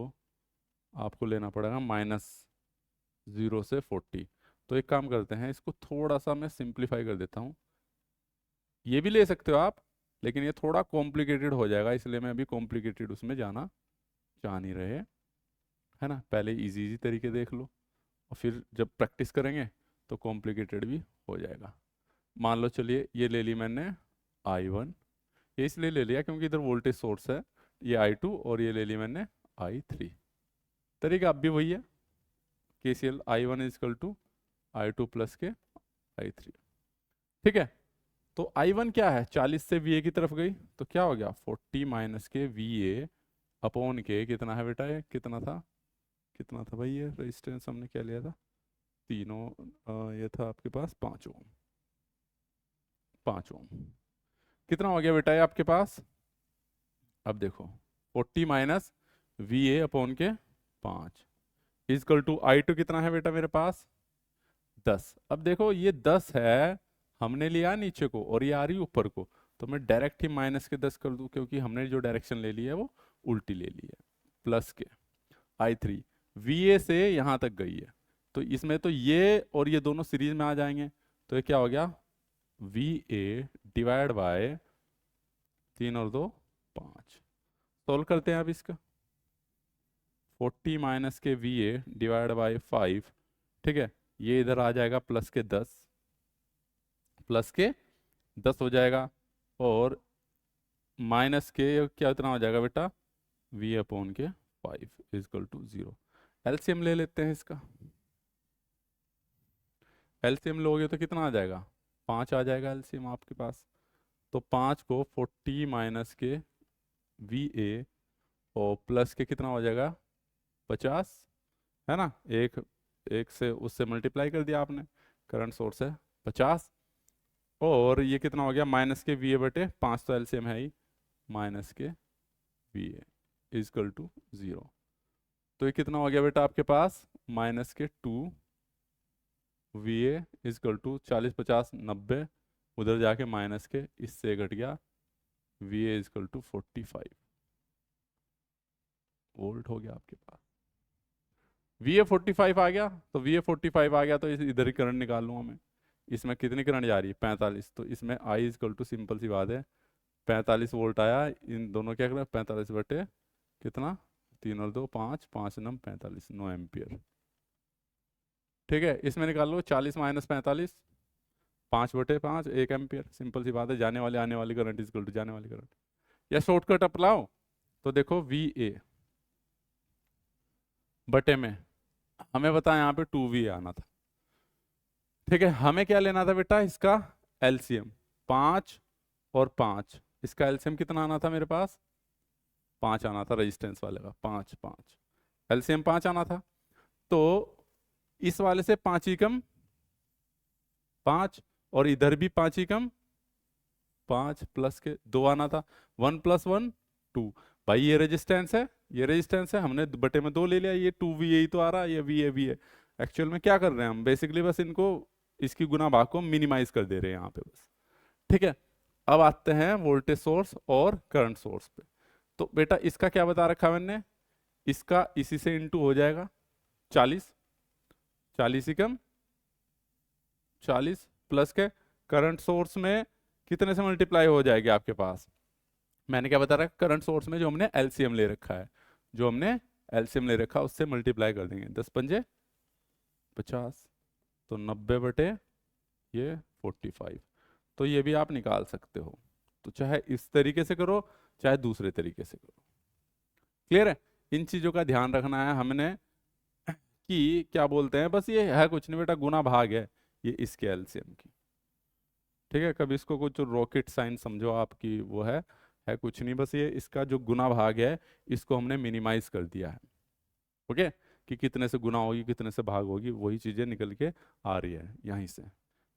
आपको लेना पड़ेगा -0 से 40। तो एक काम करते हैं, इसको थोड़ा सा मैं सिंप्लीफाई कर देता हूँ। ये भी ले सकते हो आप, लेकिन ये थोड़ा कॉम्प्लिकेटेड हो जाएगा, इसलिए मैं अभी कॉम्प्लिकेटेड उसमें जाना चाह नहीं रहे, है ना। पहले इजी इजी तरीके देख लो, और फिर जब प्रैक्टिस करेंगे तो कॉम्प्लिकेटेड भी हो जाएगा। मान लो चलिए ये ले ली मैंने I1, ये इसलिए ले लिया क्योंकि इधर वोल्टेज सोर्स है, ये I2, और ये ले ली मैंने I3। तरीका अब भी वही है, KCL I1 is equal to I2 plus के I3। ठीक है, तो I1 क्या है, 40 से VA की तरफ गई, तो क्या हो गया, 40 माइनस के VA अपॉन के, कितना है बेटा, ये कितना था, कितना था भाई, ये रेजिस्टेंस हमने क्या लिया था, तीनों, ये था आपके पास 5 ओम, 5 ओम। कितना हो गया बेटा ये आपके पास, अब देखो 40 माइनस VA अपॉन के 5 इजकल टू I2 कितना है बेटा मेरे पास, 10। अब देखो ये 10 है, हमने लिया नीचे को, और ये आ रही ऊपर को, तो मैं डायरेक्ट ही -10 कर दूं, क्योंकि हमने जो डायरेक्शन ले ली है वो उल्टी ले ली है। प्लस के I3, VA से यहाँ तक गई है, तो इसमें तो ये और ये दोनों सीरीज में आ जाएंगे, तो ये क्या हो गया, VA डिवाइड बाय 3 और 2 5। सोल्व करते हैं अब इसका, 40 माइनस के VA डिवाइड बाय 5, ठीक है, ये इधर आ जाएगा प्लस के 10, प्लस के 10 हो जाएगा, और माइनस के क्या इतना हो जाएगा बेटा, V अपॉन के 5 इजकल टू 0। एलसीएम ले लेते हैं इसका, एलसीएम लोगे तो कितना आ जाएगा, 5 आ जाएगा एलसीएम आपके पास। तो 5 को 40 माइनस के VA और प्लस के कितना हो जाएगा, 50, है ना, एक एक से उससे मल्टीप्लाई कर दिया आपने, करंट सोर्स है 50, और ये कितना हो गया माइनस के वी ए बटे 5, तो एलसीएम है ही माइनस के वी ए इजकल टू 0। तो ये कितना हो गया बेटा आपके पास माइनस के 2 वी ए इजकल टू 40 50 90, उधर जाके माइनस के इससे घट गया V A is equal to 45 volt हो गया आपके पास। वी ए 45 आ गया, तो वी ए 45 आ गया तो इधर ही करंट निकाल लूँगा मैं। इसमें कितनी करंट जा रही है 45, तो इसमें आई इजकल टू सिंपल सी बात है 45 वोल्ट आया। इन दोनों क्या करें 45 बटे कितना 3 और 2 5, 5 नम 45, 9 एम्पियर। ठीक है, इसमें निकाल लो 40 माइनस 45, 5 बटे 5 1 एम्पियर। सिंपल सी बात है, जाने वाली आने वाली करंट इजकल टू जाने वाली करंट। या शॉर्टकट अपनाओ तो देखो वी ए बटे में हमें बताया यहाँ पे 2V आना था। ठीक है, हमें क्या लेना था बेटा इसका एलसीएम 5 और 5, इसका एलसीएम कितना आना था मेरे पास 5 आना था, रेजिस्टेंस वाले का 5 5 एलसीएम 5 आना था। तो इस वाले से 5 ही कम 5, और इधर भी 5 ही कम 5 प्लस के 2 आना था, 1 + 1 2। भाई ये रेजिस्टेंस है ये रेजिस्टेंस है, हमने बटे में 2 ले लिया, ये 2V यही तो आ रहा है, ये V है। एक्चुअल में क्या कर रहे हैं हम बेसिकली बस इनको इसकी गुना भाग को मिनिमाइज कर दे रहे हैं यहाँ पे बस। ठीक है, अब आते हैं वोल्टेज सोर्स और करंट सोर्स पे। तो बेटा इसका क्या बता रखा है मैंने, इसका इसी से इंटू हो जाएगा 40, 40 ही कम 40 प्लस के करंट सोर्स में कितने से मल्टीप्लाई हो जाएगी आपके पास। मैंने क्या बता रखा करंट सोर्स में जो हमने एलसीएम ले रखा है, जो हमने एलसीएम ले रखा है उससे मल्टीप्लाई कर देंगे 10 पंजे 50, तो 90 बटे ये 45। तो ये भी आप निकाल सकते हो, तो चाहे इस तरीके से करो चाहे दूसरे तरीके से करो। क्लियर है, इन चीजों का ध्यान रखना है हमने कि क्या बोलते हैं, बस ये है कुछ नहीं बेटा गुना भाग है ये इसके एलसीएम की। ठीक है, कभी इसको कुछ रॉकेट साइंस समझो आपकी वो है कुछ नहीं, बस ये इसका जो गुना भाग है इसको हमने मिनिमाइज कर दिया है। ओके, कि कितने से गुना होगी कितने से भाग होगी वही चीजें निकल के आ रही है यहीं से।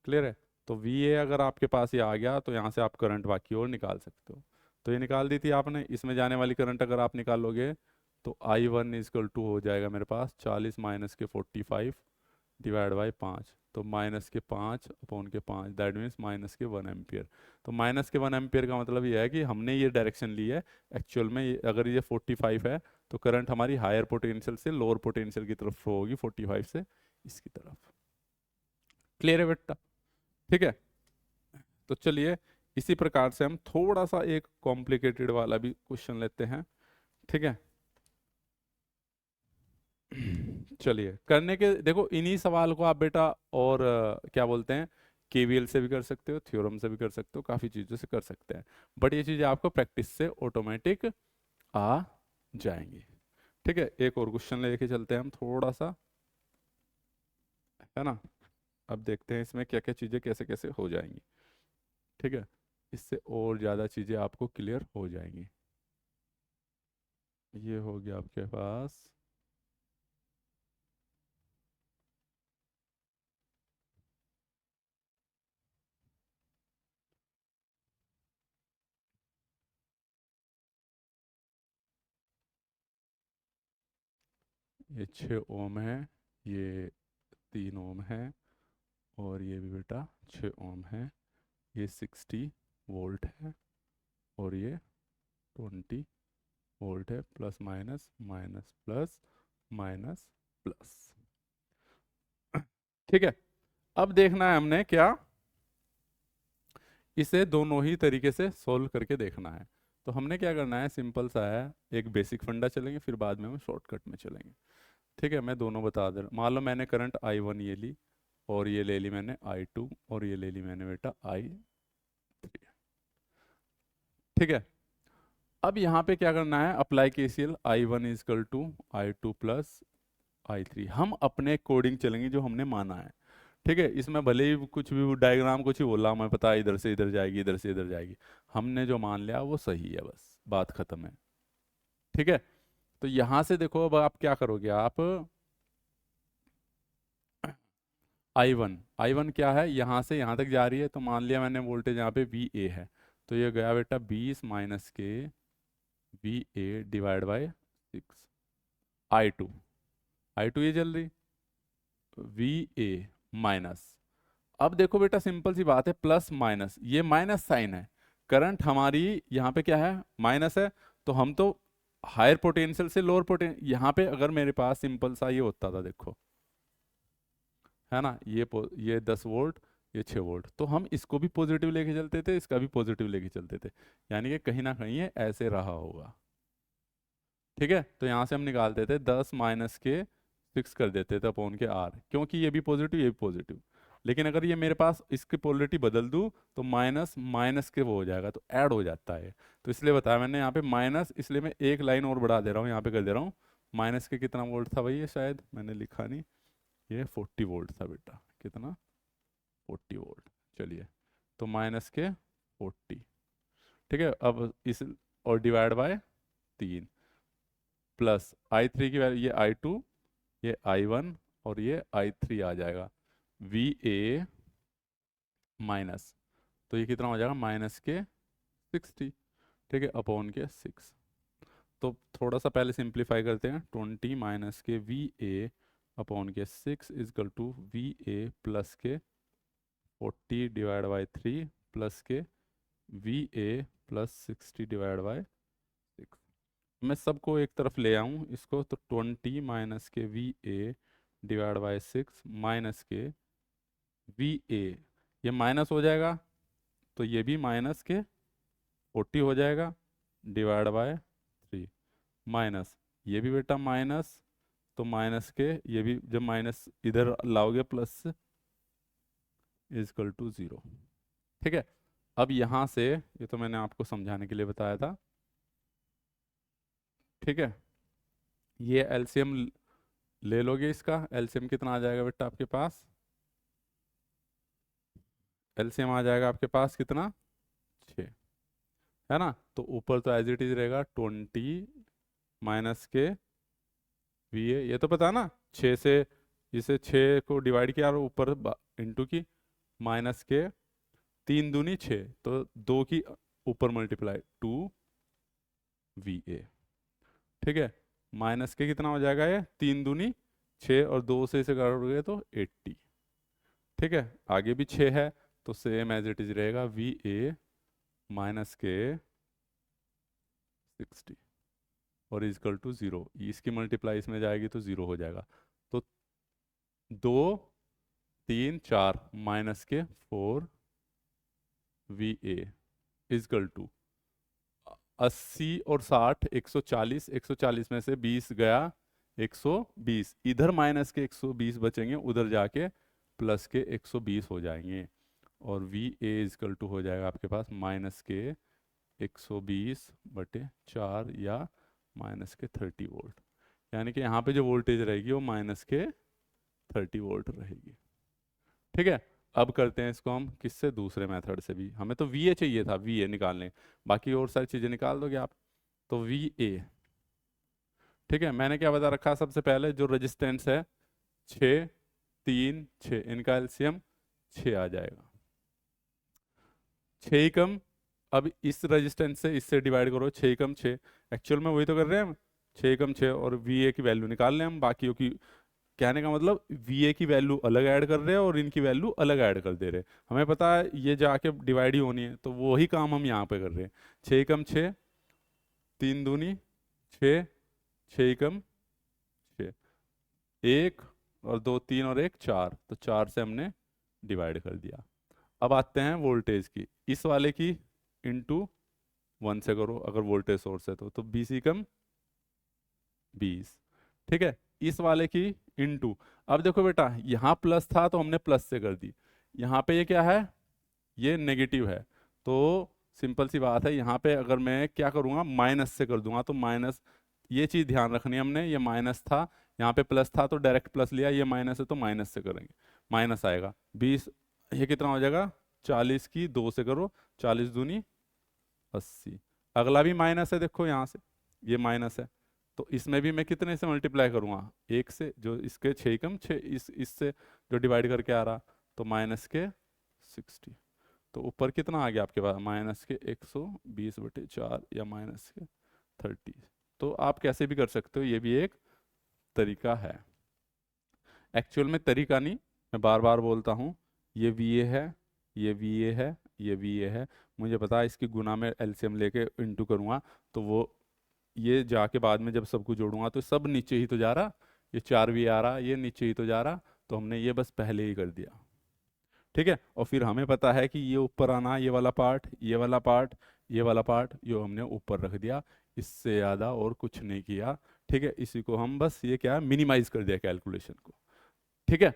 क्लियर है, तो वी ए अगर आपके पास ये आ गया तो यहाँ से आप करंट बाकी और निकाल सकते हो। तो ये निकाल दी थी आपने, इसमें जाने वाली करंट अगर आप निकालोगे तो I1 इजकल टू हो जाएगा मेरे पास 40 माइनस के 45 डिवाइड बाई 5, तो माइनस के 5 अपॉन के 5 दैट मीन्स माइनस के 1 एम्पियर। तो माइनस के 1 एम्पियर का मतलब ये है कि हमने ये डायरेक्शन ली है। एक्चुअल में अगर ये 45 है तो करंट हमारी हायर पोटेंशियल से लोअर पोटेंशियल की तरफ फ्लो होगी 45 से इसकी तरफ। क्लियर है बेटा, ठीक है। तो चलिए इसी प्रकार से हम थोड़ा सा एक कॉम्प्लिकेटेड वाला भी क्वेश्चन लेते हैं। ठीक है, चलिए करने के देखो इन्हीं सवाल को आप बेटा और क्या बोलते हैं केवीएल से भी कर सकते हो, थ्योरम से भी कर सकते हो, काफ़ी चीज़ों से कर सकते हैं, बट ये चीज़ें आपको प्रैक्टिस से ऑटोमेटिक आ जाएंगी। ठीक है, एक और क्वेश्चन लेके चलते हैं हम थोड़ा सा, है ना। अब देखते हैं इसमें क्या क्या चीज़ें कैसे कैसे हो जाएंगी। ठीक है, इससे और ज़्यादा चीज़ें आपको क्लियर हो जाएंगी। ये हो गया आपके पास ये 6 ओम है, ये 3 ओम है, और ये भी बेटा 6 ओम है, ये 60 वोल्ट है, और ये 20 वोल्ट है, plus minus minus plus minus plus. ठीक है, अब देखना है हमने क्या, इसे दोनों ही तरीके से सोल्व करके देखना है। तो हमने क्या करना है, सिंपल सा है, एक बेसिक फंडा चलेंगे फिर बाद में हम शॉर्टकट में चलेंगे। ठीक है, मैं दोनों बता दे रहा हूँ। मान लो मैंने करंट I1 ये ली, और ये ले ली मैंने I2, और ये ले ली मैंने बेटा I3। ठीक है, अब यहाँ पे क्या करना है, apply KCL I1 is equal to I2 plus I3। हम अपने कोडिंग चलेंगे जो हमने माना है। ठीक है, इसमें भले ही कुछ भी डायग्राम कुछ ही बोला, हमें पता है इधर से इधर जाएगी इधर से इधर जाएगी, हमने जो मान लिया वो सही है, बस बात खत्म है। ठीक है, तो यहाँ से देखो अब आप क्या करोगे, I1 क्या है, यहाँ से यहाँ तक जा रही है, तो मान लिया मैंने वोल्टेज यहाँ पे VA है, तो ये गया बेटा 20 माइनस के VA डिवाइड बाय 6। I2 ये चल रही VA माइनस, अब देखो बेटा सिंपल सी बात है, प्लस माइनस, ये माइनस साइन है, करंट हमारी यहाँ पे क्या है, माइनस है, तो हम तो हायर पोटेंशियल से लोअर पोटेंशियल, यहाँ पे अगर मेरे पास सिंपल सा ये होता था देखो, है ना, ये 10 वोल्ट, ये 6 वोल्ट, तो हम इसको भी पॉजिटिव लेके चलते थे, इसका भी पॉजिटिव लेके चलते थे, यानी कि कहीं ना कहीं ये ऐसे रहा होगा। ठीक है, तो यहाँ से हम निकालते थे 10 माइनस के 6 कर देते थे अपॉन के R, क्योंकि ये भी पॉजिटिव ये भी पॉजिटिव, लेकिन अगर ये मेरे पास इसकी पोलरिटी बदल दूँ तो माइनस माइनस के वो हो जाएगा, तो ऐड हो जाता है, तो इसलिए बताया मैंने यहाँ पे माइनस, इसलिए मैं एक लाइन और बढ़ा दे रहा हूँ, यहाँ पे कर दे रहा हूँ माइनस के कितना वोल्ट था भाई, ये शायद मैंने लिखा नहीं, ये 40 वोल्ट था बेटा, कितना 40 वोल्ट, चलिए, तो माइनस के 40। ठीक है, अब इस और डिवाइड बाय 3, प्लस I3 की वैल्यू, ये I2, ये I1 और ये I3 आ जाएगा, VA माइनस, तो ये कितना हो जाएगा माइनस के 60। ठीक है, अपॉन के 6, तो थोड़ा सा पहले सिंप्लीफाई करते हैं, 20 माइनस के VA अपॉन के 6 इजकल टू VA प्लस के 40 डिवाइड बाई 3 प्लस के VA प्लस 60 डिवाइड बाई 6। मैं सबको एक तरफ ले आऊँ इसको, तो 20 माइनस के VA डिवाइड बाई 6 माइनस के VA, ये माइनस हो जाएगा, तो ये भी माइनस के 40 हो जाएगा डिवाइड बाय 3, माइनस ये भी बेटा माइनस, तो माइनस के ये भी जब माइनस इधर लाओगे प्लस इजकल टू 0। ठीक है, अब यहाँ से, ये तो मैंने आपको समझाने के लिए बताया था। ठीक है, ये एलसीएम ले लोगे, इसका एलसीएम कितना आ जाएगा बेटा आपके पास, एलसीएम आ जाएगा आपके पास कितना 6, है ना, तो ऊपर तो एज इट इज रहेगा 20 माइनस के VA, ये तो पता है ना, 6 से इसे 6 को डिवाइड किया और ऊपर इंटू की, माइनस के 3 दूनी 6, तो 2 की ऊपर मल्टीप्लाई 2 VA। ठीक है, माइनस के कितना हो जाएगा, ये 3 दूनी 6 और 2 से इसे करोगे तो 80। ठीक है, आगे भी 6 है, तो सेम एज इट इज रहेगा VA माइनस के 60 और इजकल टू 0, इसकी मल्टीप्लाई इसमें जाएगी तो 0 हो जाएगा, तो 2 3 4 माइनस के 4 VA इजकल टू 80 और 60 140, 140 में से 20 गया 120, इधर माइनस के 120 बचेंगे, उधर जाके प्लस के 120 हो जाएंगे, और VA इजकल टू हो जाएगा आपके पास माइनस के 120/4 या माइनस के 30 वोल्ट, यानी कि यहाँ पे जो वोल्टेज रहेगी वो माइनस के 30 वोल्ट रहेगी। ठीक है, अब करते हैं इसको हम किससे, दूसरे मेथड से भी, हमें तो VA चाहिए था, VA निकालने, बाकी और सारी चीज़ें निकाल दोगे आप, तो VA। ठीक है, मैंने क्या बता रखा सबसे पहले, जो रेजिस्टेंस है 6 3 6, इनका एलसीएम 6 आ जाएगा, 6 ही कम, अब इस रेजिस्टेंस से इससे डिवाइड करो, 6 कम 6, एक्चुअल में वही तो कर रहे हैं हम, 6 कम 6, और VA की वैल्यू निकाल लें हम, बाकियों की, कहने का मतलब VA की वैल्यू अलग ऐड कर रहे हैं और इनकी वैल्यू अलग ऐड कर दे रहे हैं, हमें पता है ये जाके डिवाइड ही होनी है, तो वही काम हम यहाँ पे कर रहे हैं, 6 कम 6, 3 दूनी 6, 6 कम 6, 1 और 2 3 और 1 4, तो 4 से हमने डिवाइड कर दिया। अब आते हैं वोल्टेज की, इस वाले की इंटू 1 से करो अगर वोल्टेज सोर्स है तो 20 ही कम 20। ठीक है, इस वाले की इंटू, अब देखो बेटा यहाँ प्लस था तो हमने प्लस से कर दी, यहाँ पे ये क्या है, ये नेगेटिव है, तो सिंपल सी बात है, यहाँ पे अगर मैं क्या करूँगा माइनस से कर दूंगा, तो माइनस, ये चीज़ ध्यान रखनी है हमने, ये माइनस था, यहाँ पे प्लस था तो डायरेक्ट प्लस लिया, ये माइनस है तो माइनस से करेंगे, माइनस आएगा 20, ये कितना हो जाएगा 40 की 2 से करो, 40 दूनी 80, अगला भी माइनस है, देखो यहाँ से ये माइनस है, तो इसमें भी मैं कितने से मल्टीप्लाई करूँगा, 1 से, जो इसके 6 कम 6 इससे जो डिवाइड करके आ रहा, तो -60। तो ऊपर कितना आ गया आपके पास, -120/4 या -30। तो आप कैसे भी कर सकते हो, ये भी एक तरीका है। एक्चुअल में तरीका नहीं, मैं बार बार बोलता हूँ, ये VA है, ये VA है, ये VA है। मुझे पता है इसकी गुना में एलसीएम लेके इंटू करूँगा, तो वो ये जाके बाद में जब सबको जोड़ूंगा तो सब नीचे ही तो जा रहा, ये 4 भी आ रहा, ये नीचे ही तो जा रहा, तो हमने ये बस पहले ही कर दिया। ठीक है, और फिर हमें पता है कि ये ऊपर आना, ये वाला पार्ट, ये वाला पार्ट, ये वाला पार्ट, ये हमने ऊपर रख दिया, इससे ज़्यादा और कुछ नहीं किया। ठीक है, इसी को हम बस ये क्या मिनिमाइज कर दिया कैलकुलेशन को। ठीक है,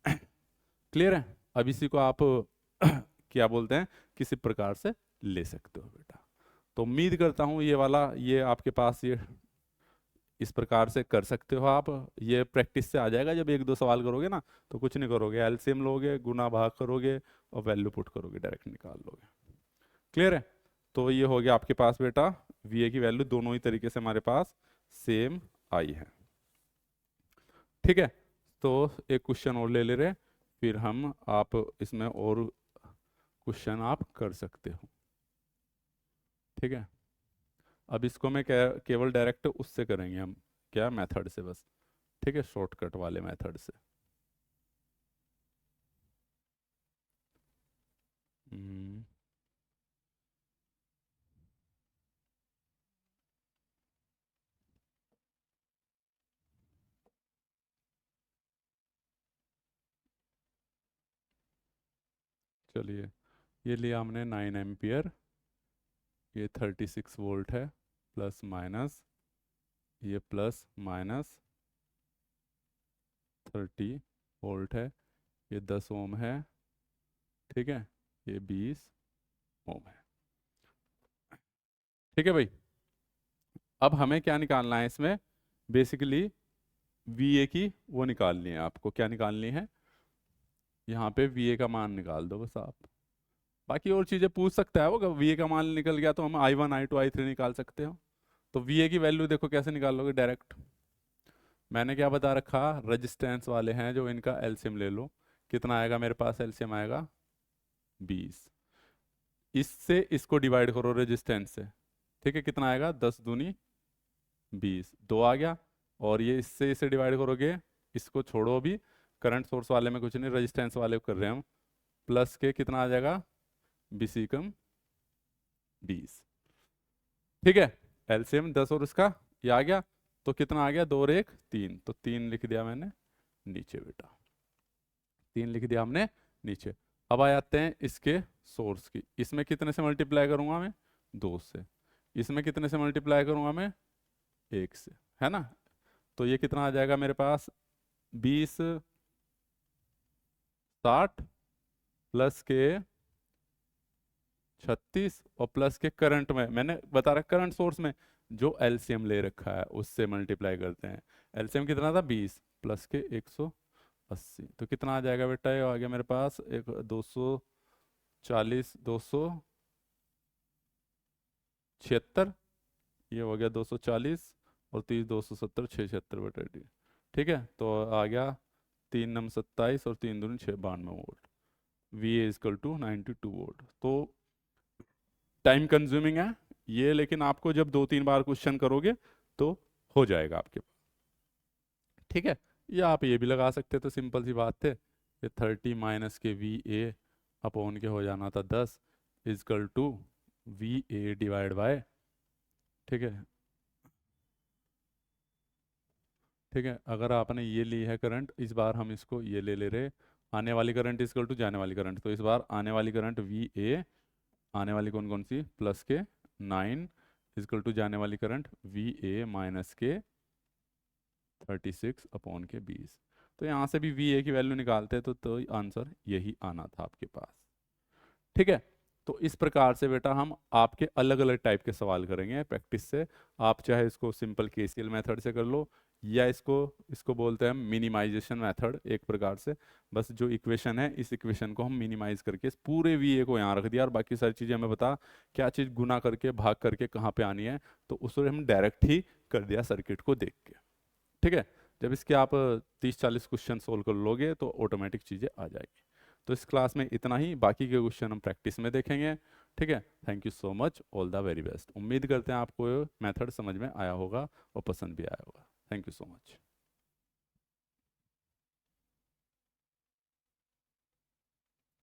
क्लियर है। अब इसी को आप क्या बोलते हैं, किसी प्रकार से ले सकते हो बेटा। तो उम्मीद करता हूँ ये वाला, ये आपके पास ये इस प्रकार से कर सकते हो आप। ये प्रैक्टिस से आ जाएगा, जब 1-2 सवाल करोगे ना तो कुछ नहीं करोगे, एलसीएम लोगे, गुना भाग करोगे और वैल्यू पुट करोगे, डायरेक्ट निकाल लोगे। क्लियर है। तो ये हो गया आपके पास बेटा, VA की वैल्यू दोनों ही तरीके से हमारे पास सेम आई है। ठीक है, तो एक क्वेश्चन और ले ले रहे, फिर हम आप इसमें और क्वेश्चन आप कर सकते हो। ठीक है, अब इसको मैं केवल डायरेक्ट उससे करेंगे हम, क्या, मेथड से बस। ठीक है, शॉर्टकट वाले मेथड से। हम्म, चलिए, ये लिया हमने 9 एम्पियर, ये 36 वोल्ट है, प्लस माइनस, ये प्लस माइनस 30 वोल्ट है, ये 10 ओम है। ठीक है, ये 20 ओम है। ठीक है भाई, अब हमें क्या निकालना है इसमें, बेसिकली VA की वो निकालनी है, आपको क्या निकालनी है, यहाँ पे VA का मान निकाल दो बस आप। बाकी और चीज़ें पूछ सकता है वो, अगर VA का मान निकल गया तो हम I1 I2 I3 निकाल सकते हो। तो VA की वैल्यू देखो कैसे निकालोगे, डायरेक्ट मैंने क्या बता रखा, रेजिस्टेंस वाले हैं जो, इनका एलसीएम ले लो। कितना आएगा मेरे पास, एलसीएम आएगा 20। इससे इसको डिवाइड करो रेजिस्टेंस से। ठीक है, कितना आएगा, 10 दूनी 20, 2 आ गया। और ये इससे इसे डिवाइड करोगे, इसको छोड़ो अभी, करंट सोर्स वाले में कुछ नहीं, रेजिस्टेंस वाले को कर रहे हैं हम, प्लस के कितना आ जाएगा, 20 ठीक है, एलसीएम 10 और उसका ये आ गया, तो कितना आ गया, 2 और 1 3, तो 3 लिख दिया मैंने नीचे बेटा, 3 लिख दिया हमने नीचे। अब आ जाते हैं इसके सोर्स की, इसमें कितने से मल्टीप्लाई करूंगा मैं, 2 से। इसमें कितने से मल्टीप्लाई करूंगा मैं, 1 से, है ना। तो ये कितना आ जाएगा मेरे पास, 20 60 प्लस के 36 और प्लस के करंट में, मैंने बता रखा करंट सोर्स में जो एलसीएम ले रखा है उससे मल्टीप्लाई करते हैं। एलसीएम कितना था, 20 प्लस के 180, तो कितना आ जाएगा बेटा, ये आ गया मेरे पास एक 240 276, ये हो गया 240 और 30 270 676 बटा डी। ठीक है, तो आ गया 3 9 27 और 3 दूनी 6 92 volt. VA is equal to 92 volt. तो टाइम कंज्यूमिंग है ये, लेकिन आपको जब 2-3 बार क्वेश्चन करोगे तो हो जाएगा आपके पास। ठीक है, या आप ये भी लगा सकते, तो सिंपल सी बात है, ये 30 माइनस के VA अपॉन के हो जाना था 10 is equal to VA divide by. ठीक है, ठीक है, अगर आपने ये ली है करंट, इस बार हम इसको ये ले ले रहे, आने वाली करंट इजकल टू जाने वाली करंट, तो इस बार आने वाली करंट VA, आने वाली कौन कौन सी, प्लस के 9 इजकल टू जाने वाली करंट VA माइनस के 36 अपॉन के 20। तो यहाँ से भी VA की वैल्यू निकालते तो आंसर यही आना था आपके पास। ठीक है, तो इस प्रकार से बेटा हम आपके अलग अलग टाइप के सवाल करेंगे प्रैक्टिस से। आप चाहे इसको सिंपल KCL मेथड से कर लो, या इसको इसको बोलते हैं मिनिमाइजेशन मेथड एक प्रकार से। बस जो इक्वेशन है इस इक्वेशन को हम मिनिमाइज करके इस पूरे वी ए को यहाँ रख दिया और बाकी सारी चीज़ें हमें बता क्या चीज़ गुना करके भाग करके कहाँ पे आनी है, तो उसको हम डायरेक्ट ही कर दिया सर्किट को देख के। ठीक है, जब इसके आप 30-40 क्वेश्चन सोल्व कर लोगे तो ऑटोमेटिक चीज़ें आ जाएगी। तो इस क्लास में इतना ही, बाकी के क्वेश्चन हम प्रैक्टिस में देखेंगे। ठीक है, thank you so much, all the very best. उम्मीद करते हैं आपको मेथड समझ में आया होगा और पसंद भी आया होगा। Thank you so much.